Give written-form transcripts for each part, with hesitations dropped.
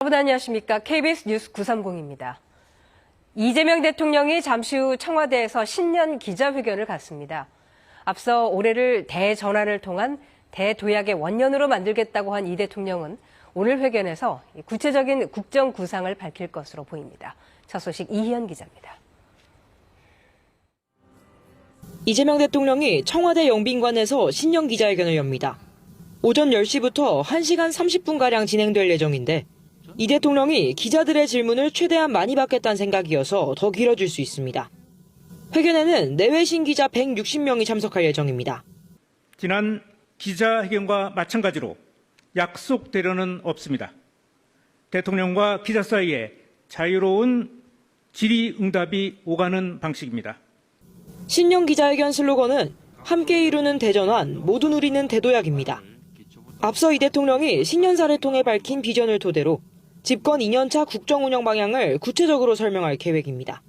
여러분 안녕하십니까? KBS 뉴스 930입니다. 이재명 대통령이 잠시 후 청와대에서 신년 기자회견을 갖습니다. 앞서 올해를 대전환을 통한 대도약의 원년으로 만들겠다고 한 이 대통령은 오늘 회견에서 구체적인 국정 구상을 밝힐 것으로 보입니다. 첫 소식 이희연 기자입니다. 이재명 대통령이 청와대 영빈관에서 신년 기자회견을 엽니다. 오전 10시부터 1시간 30분가량 진행될 예정인데 이 대통령이 기자들의 질문을 최대한 많이 받겠다는 생각이어서 더 길어질 수 있습니다. 회견에는 내외신 기자 160명이 참석할 예정입니다. 지난 기자회견과 마찬가지로 약속대로는 없습니다. 대통령과 기자 사이에 자유로운 질의응답이 오가는 방식입니다. 신년 기자회견 슬로건은 함께 이루는 대전환, 모두 누리는 대도약입니다. 앞서 이 대통령이 신년사를 통해 밝힌 비전을 토대로 집권 2년차 국정 운영 방향을 구체적으로 설명할 계획입니다.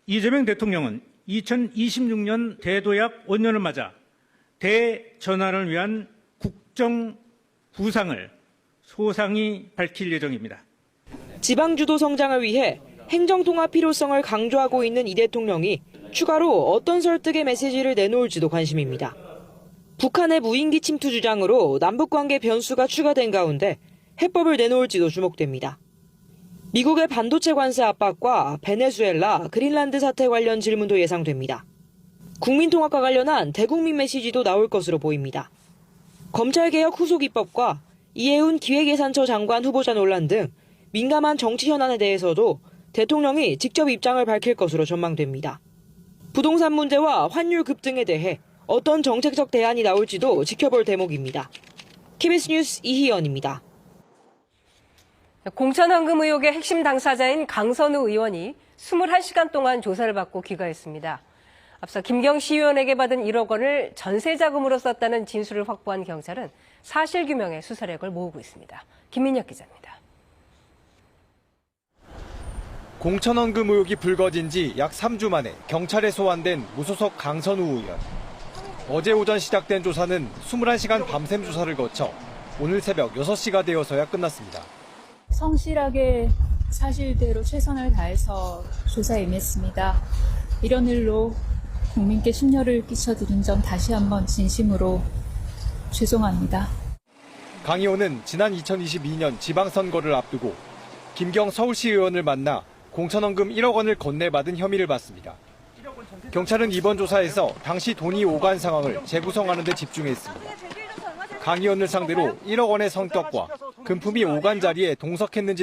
이재명 대통령은 2026년 대도약 원년을 맞아 대전환을 위한 국정 구상을 소상히 밝힐 예정입니다. 지방주도 성장을 위해 행정통합 필요성을 강조하고 있는 이 대통령이 추가로 어떤 설득의 메시지를 내놓을지도 관심입니다. 북한의 무인기 침투 주장으로 남북관계 변수가 추가된 가운데 해법을 내놓을지도 주목됩니다. 미국의 반도체 관세 압박과 베네수엘라, 그린란드 사태 관련 질문도 예상됩니다. 국민통합과 관련한 대국민 메시지도 나올 것으로 보입니다. 검찰개혁 후속 입법과 이해운 기획예산처 장관 후보자 논란 등 민감한 정치 현안에 대해서도 대통령이 직접 입장을 밝힐 것으로 전망됩니다. 부동산 문제와 환율 급등에 대해 어떤 정책적 대안이 나올지도 지켜볼 대목입니다. KBS 뉴스 이희연입니다. 공천헌금 의혹의 핵심 당사자인 강선우 의원이 21시간 동안 조사를 받고 귀가했습니다. 앞서 김경시 의원에게 받은 1억 원을 전세자금으로 썼다는 진술을 확보한 경찰은 사실규명에 수사력을 모으고 있습니다. 김민혁 기자입니다. 공천헌금 의혹이 불거진 지 약 3주 만에 경찰에 소환된 무소속 강선우 의원. 어제 오전 시작된 조사는 21시간 밤샘 조사를 거쳐 오늘 새벽 6시가 되어서야 끝났습니다. 성실하게 사실대로 최선을 다해서 조사에 임했습니다. 이런 일로 국민께 심려를 끼쳐드린 점 다시 한번 진심으로 죄송합니다. 강 의원은 지난 2022년 지방선거를 앞두고 김경 서울시 의원을 만나 공천헌금 1억 원을 건네받은 혐의를 받습니다. 경찰은 이번 조사에서 당시 돈이 오간 상황을 재구성하는 데 집중했습니다. 강 의원을 상대로 1억 원의 성격과 금품이 오간 자리에 동석했는지